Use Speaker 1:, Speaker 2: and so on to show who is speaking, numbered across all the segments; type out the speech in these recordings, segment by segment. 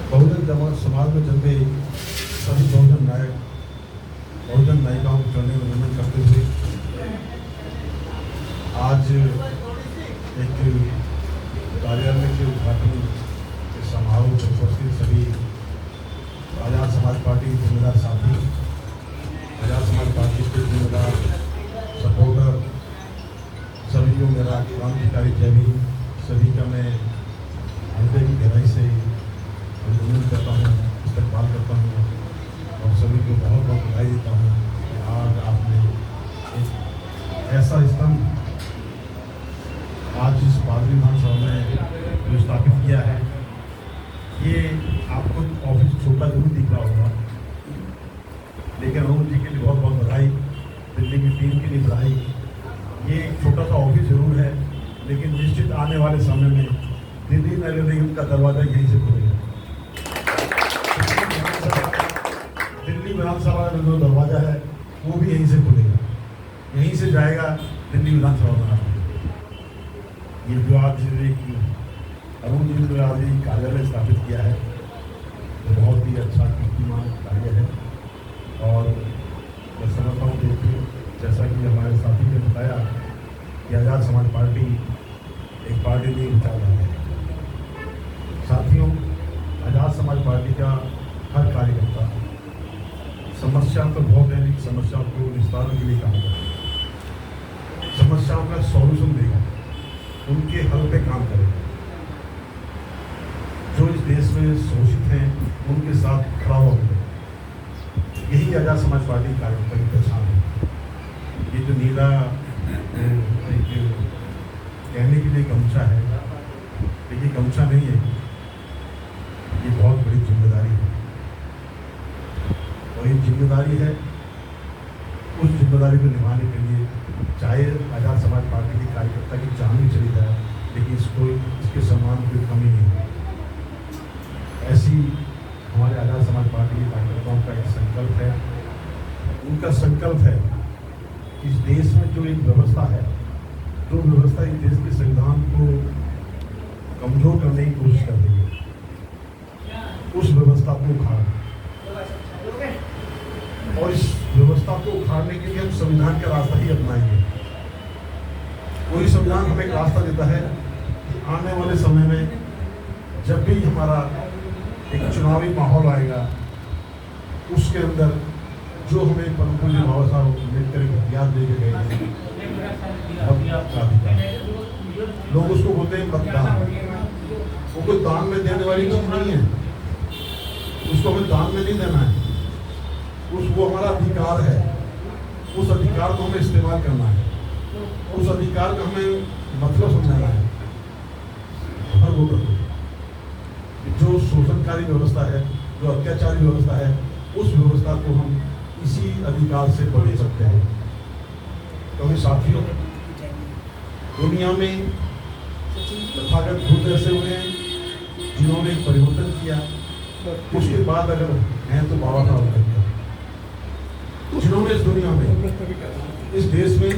Speaker 1: बहुजन समाज में जन्मे सभी बहुजन नायक बहुजन नायिकाओं को चढ़ने में नमन करते हुए आज एक कार्यालय के उद्घाटन के समारोह में उपस्थित सभी आज़ाद समाज पार्टी के जिम्मेदार साथी, आज़ाद समाज पार्टी के जिम्मेदार सपोर्टर, सभी को मेरा क्रांतिकारी जय भीम। सभी का मैं हृदय की गहराई से अभिनंदन करता हूँ, इस्तकबाल करता हूँ और सभी को बहुत बहुत बधाई देता हूँ कि आज आपने एक ऐसा स्तंभ आज इस पार्टी विधानसभा में जो स्थापित किया है। ये आपको ऑफिस छोटा जरूर दिख रहा होगा, लेकिन अरुण जी के लिए बहुत बहुत बधाई, दिल्ली की टीम के लिए बधाई। ये एक छोटा सा ऑफिस जरूर है, लेकिन निश्चित आने वाले समय में दिल्ली नगर निगम का दरवाजा यहीं से खुलेगा। दिल्ली विधानसभा का जो दरवाजा है वो भी यहीं से खुलेगा, यहीं से जाएगा दिल्ली विधानसभा में। ये जो आज अरुण जी ने आज ये कार्यालय स्थापित किया है तो बहुत ही अच्छा कीर्तिमान कार्य है। और मैं समझता हूँ देखिए, जैसा कि हमारे साथी ने बताया कि आज़ाद समाज पार्टी एक पार्टी नहीं विचारधारा है। साथियों, आज़ाद समाज पार्टी का हर कार्यकर्ता समस्याओं को भौगोलिक समस्याओं को निस्तारने के लिए काम करेगा, समस्याओं का सॉल्यूशन देगा, उनके हल पे काम करेगा। जो इस देश में शोषित हैं उनके साथ खड़ा होगा। यही आज़ाद समाज पार्टी कार्यकर्ता की पहचान है। ये जो नीला कहने के लिए गमछा है, लेकिन गमछा नहीं है, ये बहुत बड़ी जिम्मेदारी है। और ये जिम्मेदारी है, उस जिम्मेदारी को निभाने के लिए चाहे आज़ाद समाज पार्टी के कार्यकर्ता की जान भी चली जाए, लेकिन इसके सम्मान की कमी नहीं है। ऐसी हमारे आज़ाद समाज पार्टी के कार्यकर्ताओं का एक संकल्प है। उनका संकल्प है कि इस देश में जो एक व्यवस्था है, जो व्यवस्था इस देश के संविधान को कमजोर करने की कोशिश कर रही है, उस व्यवस्था को उखाड़ना। और इस व्यवस्था को उखाड़ने के लिए हम संविधान का रास्ता ही अपनाएंगे। वही संविधान हमें एक रास्ता देता है कि आने वाले समय में जब भी हमारा एक चुनावी माहौल आएगा, उसके अंदर जो हमें परम पूज्य बाबा साहब अम्बेडकर एक हथियार दे के गए हैं, लोग उसको बोलते हैं मतदान। वो कोई दान में देने वाली चीज नहीं है, उसको हमें दान में नहीं देना है। वो हमारा अधिकार है, उस अधिकार को हमें इस्तेमाल करना है, उस अधिकार का हमें मतलब समझाना है। हर वो जो शोषणकारी व्यवस्था है, जो अत्याचारी व्यवस्था है, उस व्यवस्था को हम इसी अधिकार से बदल सकते हैं। क्योंकि साथियों, दुनिया में तथागत बुद्ध ऐसे हुए हैं जिन्होंने परिवर्तन किया, उसके बाद अगर हैं तो बाबा साहब अम्बेडकर, जिन्होंने इस दुनिया में, इस देश में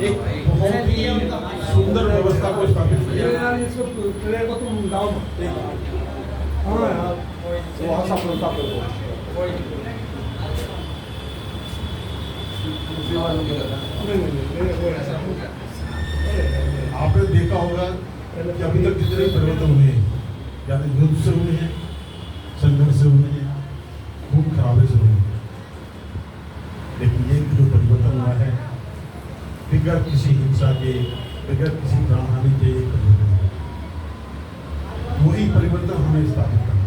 Speaker 1: एक बहुत ही सुंदर व्यवस्था को स्थापित किया। आपने देखा होगा कि अभी तक जितने परिवर्तन हुए हैं, या तो युद्ध से हुए हैं, संघर्ष से हुए हैं, खून खराबे से हुए हैं, लेकिन ये जो परिवर्तन हुआ है बगैर किसी हिंसा के, बगैर किसी प्राणहानि के परिवर्तन, वही परिवर्तन हमें स्थापित करना।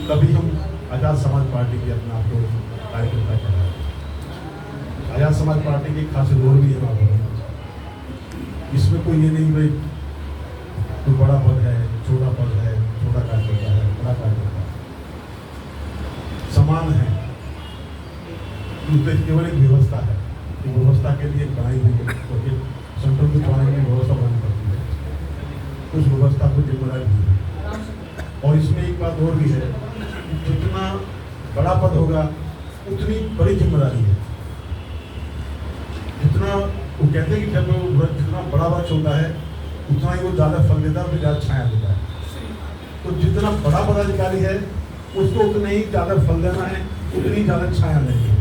Speaker 1: तभी हम आज़ाद समाज पार्टी के अपने आप को कार्यकर्ता कर रहे हैं। आज़ाद समाज पार्टी की खास जोर भी है बाबा, इसमें कोई ये नहीं भाई कोई बड़ा पद है, छोटा पद है, छोटा कार्यकर्ता है, बड़ा कार्यकर्ता है, समान है। केवल एक व्यवस्था है, व्यवस्था के लिए बनाई हुई है, क्योंकि सेंट्रल की बनाने की व्यवस्था बनानी पड़ती है, उस व्यवस्था को जिम्मेदारी दी है। और इसमें एक बात और भी है, जितना बड़ा पद होगा उतनी बड़ी जिम्मेदारी है। जितना वो कहते हैं कि जब जितना बड़ा वृक्ष होता है उतना ही वो ज़्यादा फल देता है, फिर ज़्यादा छाया देता है। तो जितना बड़ा पदाधिकारी है उसको उतने ही ज़्यादा फल देना है, उतनी ज़्यादा छाया देनी है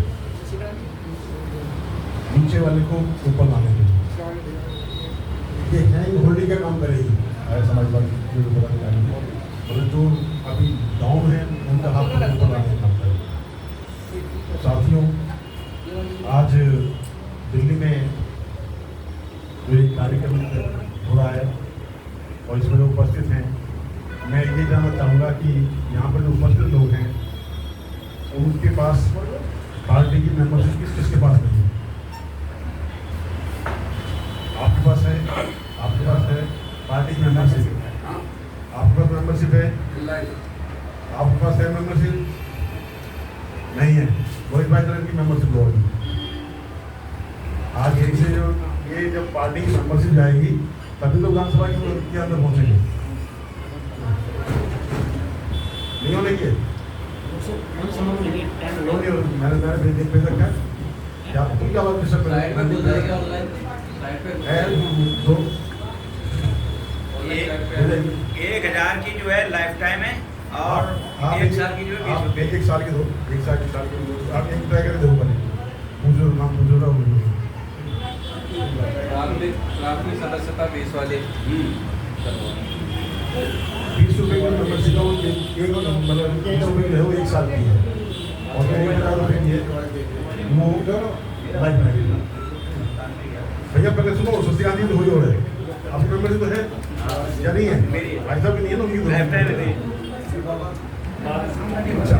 Speaker 1: नीचे वाले को ऊपर लाने के लिए। ये हैंग होल्डिंग का काम करेगी समाजवादी जो पदाधिकारी मतलब जो अभी डाउन है उनका हाथ ऊपर लाने का काम करेगी। साथियों, आज दिल्ली में जो एक कार्यक्रम हो रहा है और इसमें जो उपस्थित हैं, मैं ये जानना चाहूँगा कि यहाँ पर जो उपस्थित लोग हैं उनके पास पार्टी की मेंबरशिप किसके पास नहीं है? आपके पास है? आपके पास है पार्टी की मेंबरशिप? आपके पास मेंबरशिप है? आपके पास है मेंबरशिप? नहीं है। रोहित भाई तरह की मेंबरशिप होगी। आज यही से जो ये जब पार्टी की मेंबरशिप जाएगी तभी तो विधानसभा के अंदर पहुंचेंगे। नहीं होने के मैंने भेज रखा क्या तुम क्या बात कर
Speaker 2: एक 1000 की जो है लाइफ टाइम है और 1 साल की जो है 20
Speaker 1: एक साल की दो, एक साल की आप एक ट्राई करके दो पहले पूछो नाम पूछो ना
Speaker 3: प्राथमिक सदस्यता 20 वाले
Speaker 1: 20 रुपये की मेंबरशिप का एक मतलब 1 रुपये की है वो 1 साल की है और 1000 रुपये की है वो लाइफ टाइम। भैया पहले सुनो, सस्ती गांधी तो हुई हो रहे आपकी मेंबरशिप तो है या नहीं है? भाई साहब की नहीं है ना उनकी तो
Speaker 2: लाइफ टाइम है।
Speaker 1: अच्छा,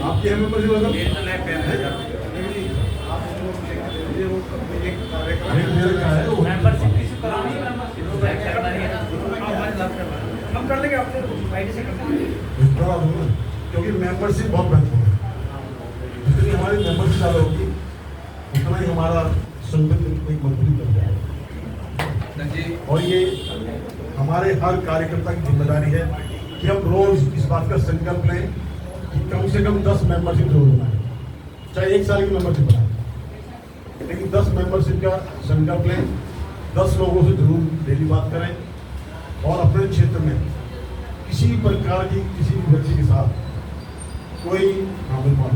Speaker 1: आपकी है मेंबरशिप मतलब
Speaker 2: ये तो लाइफ टाइम है। हम कर लेंगे आपसे आईडी से कर लेंगे
Speaker 1: क्योंकि मेंबरशिप बहुत महत्वपूर्ण है। जितनी हमारी मेंबरशिप ज़्यादा होगी उतना ही हमारा संगठन एक मजबूती बन जाएगा। और ये हमारे हर कार्यकर्ता की जिम्मेदारी है कि हम रोज इस बात का संकल्प लें कि कम से कम 10 मेंबरशिप जरूर बनाएं, चाहे 1 साल की मेंबरशिप बनाएं, लेकिन 10 मेंबरशिप का संकल्प लें। 10 लोगों से जरूर डेली बात करें और अपने क्षेत्र में किसी प्रकार की किसी भी व्यक्ति के साथ कोई नामुमकिन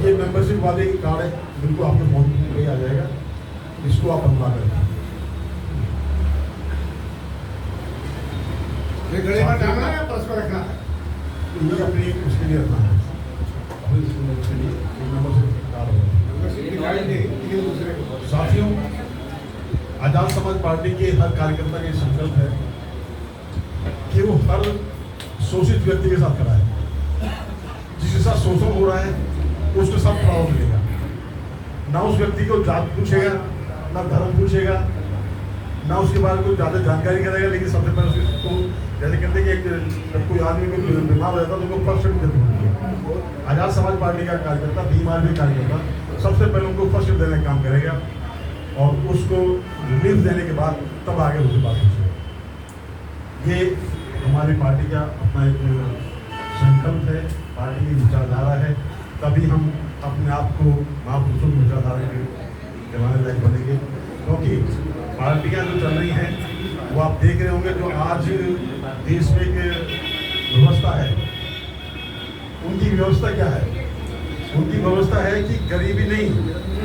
Speaker 1: ये मेंबरशिप वाले कार्ड है, बिल्कुल आपके फोन पे आ जाएगा, इसको आप अप्लाई करें। ये अपनी उसके लिए रखना है, उसके लिए मेंबरशिप कार्ड होगा। साथियों, आजाद समाज पार्टी के हर कार्यकर्ता का संकल्प है कि वो हर शोषित व्यक्ति के साथ खड़ा है। जिसके साथ शोषण हो रहा है उसके साथ खड़ा मिलेगा। ना उस व्यक्ति को जात पूछेगा, ना धर्म पूछेगा, ना उसके बारे में कोई ज़्यादा जानकारी करेगा, लेकिन सबसे पहले उसको जैसे कहते हैं कि जब कोई आदमी को बीमार हो जाता है तो उनको फर्स्ट एड देते हैं। आजाद समाज पार्टी का कार्यकर्ता, बीमार भी कार्यकर्ता सबसे पहले उनको फर्स्ट एड देने का काम करेगा और उसको रिलीफ देने के बाद तब आगे उसके बात पूछेगा। ये हमारी पार्टी का अपना एक संकल्प है, पार्टी की विचारधारा है, तभी हम अपने आप को महापुरुषों की विचारधारा के जमाने लायक बनेंगे। क्योंकि पार्टियां जो चल रही हैं वो आप देख रहे होंगे, जो आज देश में एक व्यवस्था है, उनकी व्यवस्था क्या है? उनकी व्यवस्था है कि गरीबी नहीं,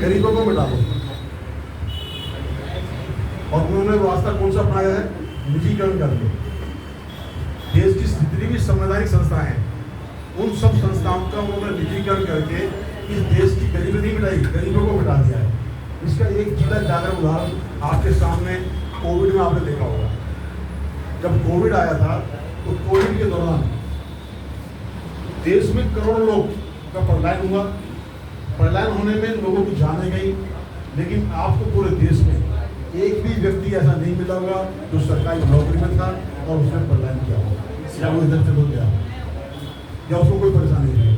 Speaker 1: गरीबों को मिटा दो। और उन्होंने रास्ता कौन सा अपनाया है? निजीकरण कर दो। देश की जितनी भी संवैधानिक संस्थाएं हैं उन सब संस्थाओं का उन्होंने निजीकरण करके इस देश की गरीबी नहीं मिटाई, गरीबों को मिटा दिया है। इसका एक जीता जागरण उदाहरण आपके सामने कोविड में आपने देखा होगा। जब कोविड आया था तो कोविड के दौरान देश में करोड़ों लोग का पलायन हुआ। पलायन होने में लोगों की जानें गई, लेकिन आपको पूरे देश में एक भी व्यक्ति ऐसा नहीं मिला होगा जो सरकारी नौकरी में था और उसने पलायन किया होगा, या वो इधर से हो गया या उसको कोई परेशानी नहीं हुई।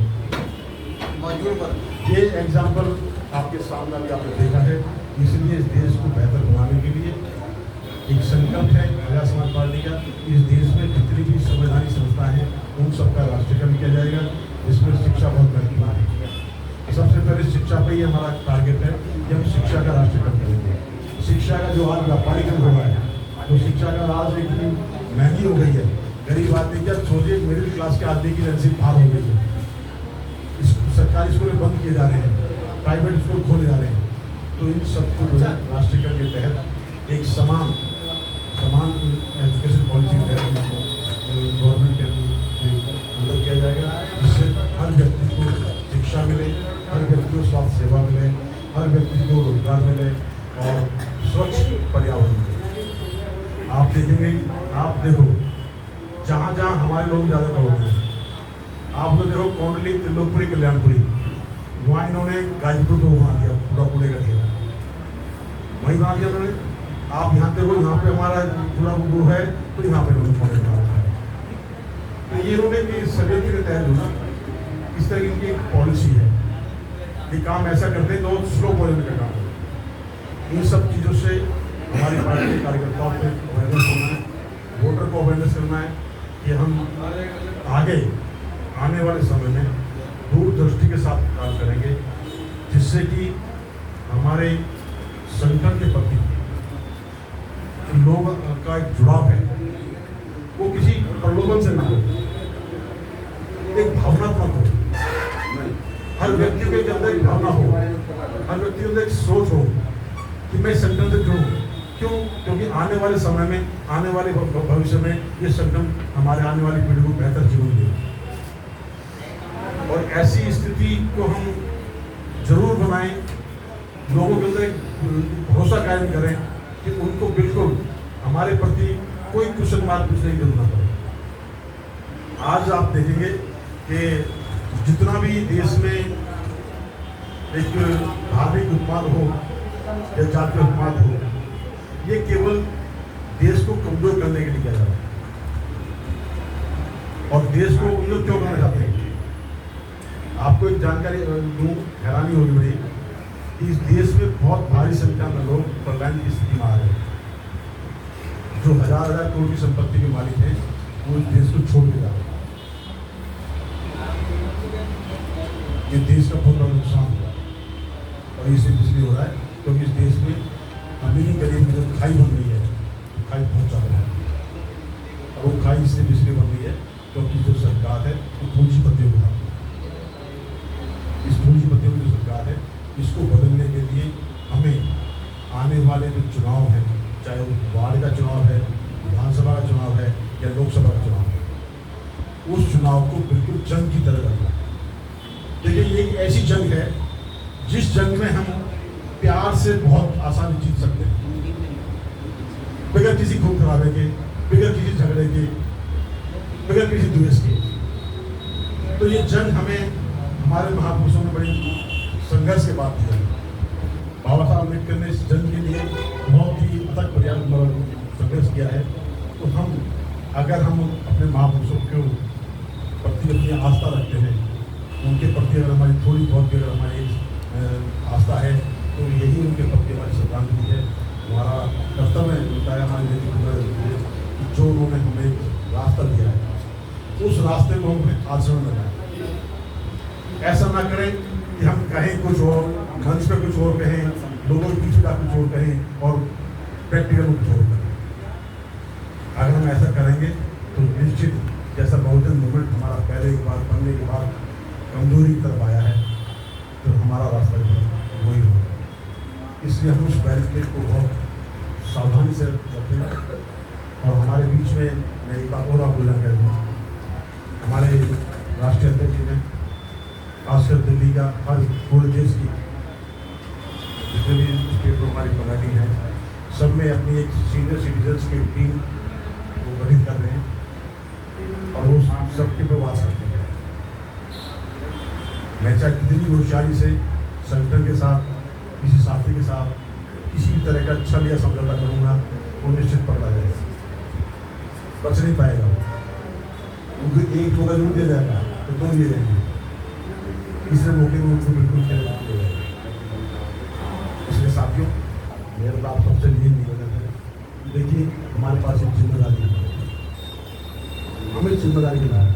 Speaker 1: ये एग्जाम्पल आपके सामने भी आपने देखा है। इसलिए इस देश को बेहतर बनाने के लिए एक संकल्प है आजाद समाज पार्टी का। इस देश में जितनी भी संवैधानिक संस्थाएं हैं उन सबका राष्ट्रीयकरण किया जाएगा, जिसमें शिक्षा बहुत महत्वपूर्ण है। सबसे पहले शिक्षा पर ही हमारा टारगेट है कि हम शिक्षा का राष्ट्रीयकरण करेंगे। शिक्षा का जो आज व्यापारीकरण हो रहा है तो शिक्षा का राज इतनी महंगी हो गई है, गरीब आदमी क्या सोचिए, मिडिल क्लास के आदमी की नसीब पार हो गई है। सरकारी स्कूल बंद किए जा रहे हैं, प्राइवेट स्कूल खोले जा रहे हैं। तो इन सबको जो है राष्ट्रीयकरण के तहत एक समान एजुकेशन पॉलिसी गवर्नमेंट के अंदर किया जाएगा, जिससे हर व्यक्ति को शिक्षा मिले, हर व्यक्ति को स्वास्थ्य सेवा मिले, हर व्यक्ति को रोजगार मिले और स्वच्छ पर्यावरण मिले। आप देखेंगे, आप देखो जहाँ जहाँ हमारे लोग ज़्यादा करोड़ हैं, आप लोग देखो कौंडली, त्रिलोकपुरी, कल्याणपुरी, वहाँ इन्होंने गाजीपुर को बना दिया, पूरा पूरे का दिया, वहीं बना दिया उन्होंने। आप यहाँ देखो, यहाँ पे हमारा पूरा वो है, तो यहाँ पे उन्होंने कॉलेज बना रखा है। तो ये इन्होंने समिति के तहत होना, इस तरह की इनकी एक पॉलिसी है कि काम ऐसा करते हैं तो स्लो पॉइजन का काम है। इन सब चीज़ों से हमारी पार्टी के कार्यकर्ताओं को अवेयरनेस होना है, वोटर को अवेयरनेस करना है कि हम आगे आने वाले समय में दूरदृष्टि के साथ काम करेंगे, जिससे कि हमारे संगठन के प्रति लोग का एक जुड़ाव है वो किसी प्रलोभन से ना हो, एक भावनात्मक हो, हर व्यक्ति के अंदर एक भावना हो, हर व्यक्ति के अंदर एक सोच हो कि मैं संगठन से जुड़ूं। क्यों? क्योंकि आने वाले समय में, आने वाले भविष्य में ये संगठन हमारे आने वाली पीढ़ी को बेहतर जीवन देगा। और ऐसी स्थिति को हम जरूर बनाएं, लोगों के अंदर एक भरोसा कायम करें कि उनको बिल्कुल हमारे प्रति कोई क्वेश्चन मार्क कुछ नहीं करना पड़े। आज आप देखेंगे कि जितना भी देश में एक धार्मिक उत्पाद हो या जातीय उत्पाद हो, ये केवल देश को कमजोर करने के लिए किया जा रहा है। और देश को उन लोग क्यों करना चाहते हैं? आपको एक जानकारी दूं, हैरानी होगी बड़ी, कि इस देश में बहुत भारी संख्या में लोग पलायन की स्थिति में आ रहे हैं। जो हजार करोड़ की संपत्ति के मालिक हैं, वो इस देश को छोड़ के जा रहे हैं। ये देश का बहुत बड़ा नुकसान हुआ और इसे इसलिए हो रहा है क्योंकि इस देश में अमीरी गरीब की जो खाई बन रही है, खाई बहुत ज़्यादा है। और वो खाई इसलिए बन रही है क्योंकि जो सरकार है वो पूंजीपतियों को, इस पूंजीपतियों की जो सरकार है, इसको बदलने के लिए हमें आने वाले जो चुनाव हैं, चाहे वो वार्ड का चुनाव है, विधानसभा का चुनाव है या लोकसभा का चुनाव है, उस चुनाव को बिल्कुल जंग की तरह करना है। देखिए, ये एक ऐसी जंग है जिस जंग में हम प्यार से बहुत आसानी जीत सकते हैं, बगैर किसी खून खराबे के, बगैर किसी झगड़े के, बगैर किसी द्वेष के। तो ये जंग हमें हमारे महापुरुषों ने बड़ी संघर्ष के बाद दिया। बाबा साहब अम्बेडकर ने इस जंग के लिए बहुत ही अथक संघर्ष किया है। तो अगर हम अपने महापुरुषों के प्रति अपनी आस्था रखते हैं, उनके प्रति अगर हमारी थोड़ी बहुत भी अगर हमारी आस्था है, तो यही उनके प्रति हमारी श्रद्धांजलि है, हमारा कर्तव्य होता है हमारे जो उन्होंने हमें रास्ता दिया है, उस रास्ते को हमें आचरण में लाएं। ऐसा ना करें कि हम कहें कुछ और, मंच पे कुछ और कहें, लोगों के पीछे का कुछ और कहें और प्रैक्टिकल कुछ और करें। अगर हम ऐसा करेंगे तो निश्चित जैसा बहुजन मूवमेंट हमारा पहले एक बार बनने के बाद कमजोरी की तरफ आया है, तो हमारा रास्ता वही होगा। इसलिए हम उस बैरिकेड को बहुत सावधानी से रखते हैं। और हमारे बीच में मैं एक बात और बोलना चाहूँगा, हमारे राष्ट्रीय अध्यक्ष जी ने खासकर दिल्ली का, हर पूरे देश की जितने भी स्टेट में हमारी कमेटी है, सब में अपनी एक सीनियर सिटीजन्स की टीम को गठित कर रहे हैं और वो सबके प्रवास करते हैं। मैं चाहे कितनी होशियारी से संगठन के साथ, किसी साथी के साथ किसी भी तरह का छल या समझौता करूँगा, वो निश्चित पकड़ा जाएगा, बच नहीं पाएगा। उनको एक मौका जरूर दिया जाएगा तो दो दिए जाएंगे, तीसरे मौके में उनको बिल्कुल खेल। इसलिए साथियों, मेरा तो आप सबसे यही निवेदन है, देखिए हमारे पास एक जिम्मेदारी है, हमें जिम्मेदारी मिला है।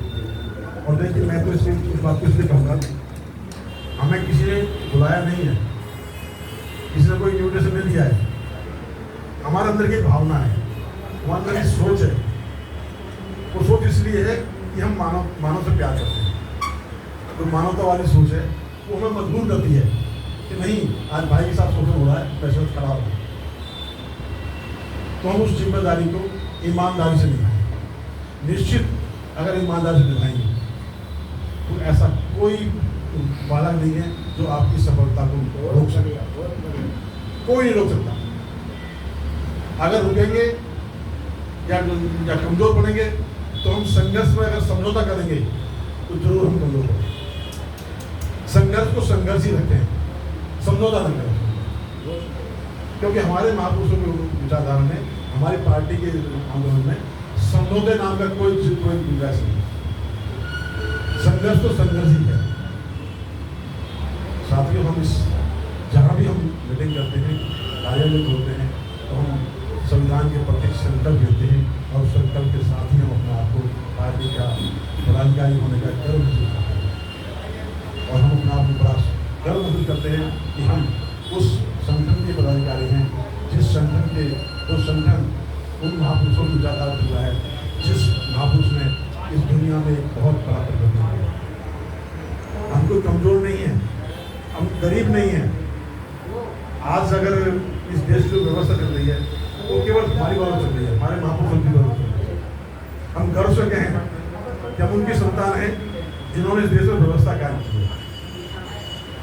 Speaker 1: और देखिए, मैं तो इस बात को इसलिए कहूँगा, हमें किसी ने बुलाया नहीं है, किसी ने कोई इन्विटेशन नहीं दिया है, हमारे अंदर की भावना है हमारी जो सोच है वो सोच इसलिए है कि हम मानव से प्यार करते हैं। तो मानवता वाली सोच है वो हमें मजबूर करती है कि नहीं, आज भाई के साथ शोषण हो रहा है, पैसा खराब है, तो हम उस जिम्मेदारी को ईमानदारी से निभाएं। निश्चित अगर ईमानदारी से निभाएंगे तो ऐसा कोई बालक नहीं है जो आपकी सफलता को रोक सकेगा, कोई नहीं रोक सकता। अगर रुकेंगे या कमजोर पड़ेंगे तो हम संघर्ष में अगर समझौता करेंगे तो जरूर हम कमजोर पड़ेंगे। संघर्ष को संघर्ष ही रखें, समझौता न करें, क्योंकि हमारे महापुरुषों के विचारधारा में, हमारी पार्टी के आंदोलन में समझौते नाम का कोई गुंजाइश नहीं। संघर्ष तो संघर्ष ही है। साथियों, हम इस जहाँ भी हम मीटिंग करते हैं, कार्यालय होते हैं, तो हम संविधान के प्रति संकल्प लेते हैं और संकल्प के साथ ही हम अपने आप को पार्टी का पदाधिकारी होने का गर्व महसूस करते हैं और हम अपने आप को बड़ा गर्व महसूस करते हैं कि हम उस संगठन के पदाधिकारी हैं जिस संगठन के वो संगठन उन महापुरुषों की विचारधारा हुआ है, जिस महापुरुष ने इस दुनिया में एक बहुत बड़ा परिवर्तन किया। हम कोई कमजोर नहीं है, हम गरीब नहीं हैं। आज अगर इस देश की व्यवस्था चल रही है वो केवल हमारी बात चल रही है, हमारे महापुरुषों की बात चल रही है। हम गर्व से कहें कि हम उनकी संतान हैं जिन्होंने इस देश में व्यवस्था कायम की है,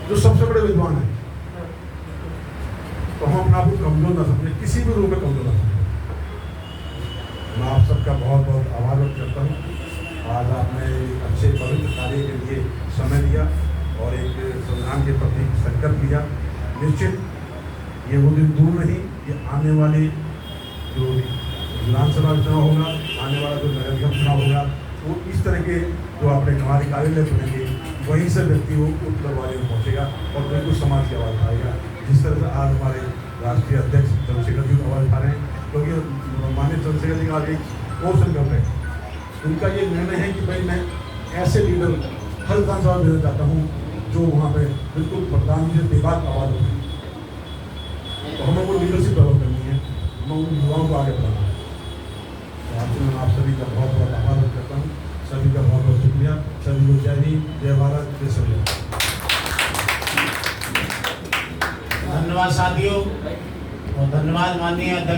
Speaker 1: जो सबसे बड़े विद्वान हैं। तो हम अपना आपको कमजोर ना समझें, किसी भी रूप में कमजोर ना समझें। मैं आप सबका बहुत बहुत आभार व्यक्त करता हूँ। आज आपने अच्छे पवित्र कार्य के लिए समय दिया और एक संविधान के प्रति संकल्प लिया। निश्चित ये वो दिन दूर नहीं, ये आने वाले जो विधानसभा चुनाव होगा, आने वाला जो नगर निगम चुनाव होगा, वो इस तरह के जो अपने हमारे कार्यालय चुनेंगे वहीं से व्यक्ति वो उत्तर वाले में पहुँचेगा और बिल्कुल समाज की आवाज़ उठाएगा। जिस तरह से आज हमारे राष्ट्रीय अध्यक्ष चंद्रशेखर जी आवाज़ उठा रहे हैं, क्योंकि माननीय चंद्रशेखर जी का आज एक और संकल्प है। उनका ये निर्णय है कि भाई मैं ऐसे लीडर हर विधानसभा में देना चाहता हूँ जो वहाँ पे बिल्कुल प्रधानमंत्री से बेबाक आवाज़ उठाए। तो हमें वो लीडरशिप डेवलप करनी है, हमें उन युवाओं को आगे बढ़ाना है। तो आपसे मैं आप सभी का बहुत बहुत आभार व्यक्त करता हूँ। सभी का बहुत बहुत शुक्रिया। सभी को जय हिंद, जय भारत, जय संविधान।
Speaker 4: धन्यवाद साथियों और धन्यवाद माननीय अध्यक्ष।